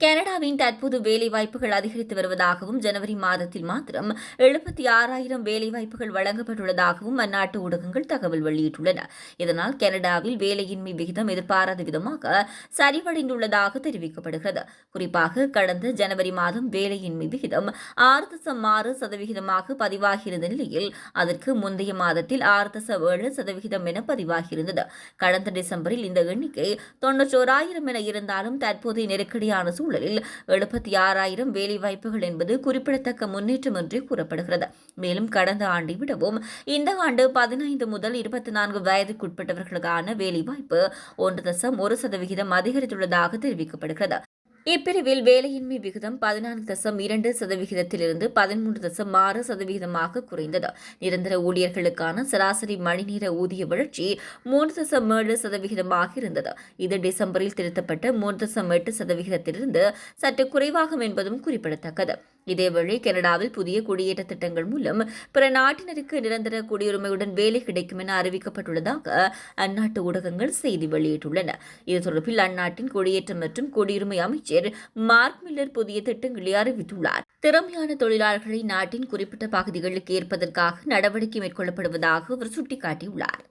கனடாவின் தற்போது வேலைவாய்ப்புகள் அதிகரித்து வருவதாகவும் ஜனவரி மாதத்தில் மாத்திரம் 76,000 வேலைவாய்ப்புகள் வழங்கப்பட்டுள்ளதாகவும் அந்நாட்டு ஊடகங்கள் தகவல் வெளியிட்டுள்ளன. இதனால் கனடாவில் வேலையின்மை விகிதம் எதிர்பாராத விதமாக சரிவடைந்துள்ளதாக தெரிவிக்கப்படுகிறது. குறிப்பாக கடந்த ஜனவரி மாதம் வேலையின்மை விகிதம் 6.6% பதிவாகியிருந்த நிலையில் அதற்கு முந்தைய மாதத்தில் 6.7% என பதிவாகியிருந்தது. கடந்த டிசம்பரில் இந்த எண்ணிக்கை 91,000 என இருந்தாலும் தற்போதைய நெருக்கடியான சூழலில் 76,000 வேலைவாய்ப்புகள் என்பது குறிப்பிடத்தக்க முன்னேற்றம் என்றே கூறப்படுகிறது. மேலும் கடந்த ஆண்டை விடவும் இந்த ஆண்டு 15 முதல் 24 வயதுக்குட்பட்டவர்களுக்கான வேலைவாய்ப்பு 1.1% அதிகரித்துள்ளதாக தெரிவிக்கப்படுகிறது. இப்பிரிவில் வேலையின்மை விகிதம் 14.2%இலிருந்து 13.6%ஆக குறைந்தது. நிரந்தர ஊழியர்களுக்கான சராசரி மணிநேர ஊதிய வளர்ச்சி 3.7%ஆக இருந்தது. இது டிசம்பரில் திருத்தப்பட்ட 3.8%இலிருந்து சற்று குறைவாகும் என்பதும் குறிப்பிடத்தக்கது. இதேவேளை கனடாவில் புதிய குடியேற்ற திட்டங்கள் மூலம் பிற நாட்டினருக்கு நிரந்தர குடியுரிமையுடன் வேலை கிடைக்கும் என அறிவிக்கப்பட்டுள்ளதாக அந்நாட்டு ஊடகங்கள் செய்தி வெளியிட்டுள்ளன. இது தொடர்பில் அந்நாட்டின் குடியேற்றம் மற்றும் குடியுரிமை அமைச்சர் மார்க் மில்லர் புதிய திட்டங்களை அறிவித்துள்ளார். திறமையான தொழிலாளர்களை நாட்டின் குறிப்பிட்ட பகுதிகளுக்கு ஏற்பதற்காக நடவடிக்கை மேற்கொள்ளப்படுவதாக அவர் சுட்டிக்காட்டியுள்ளார்.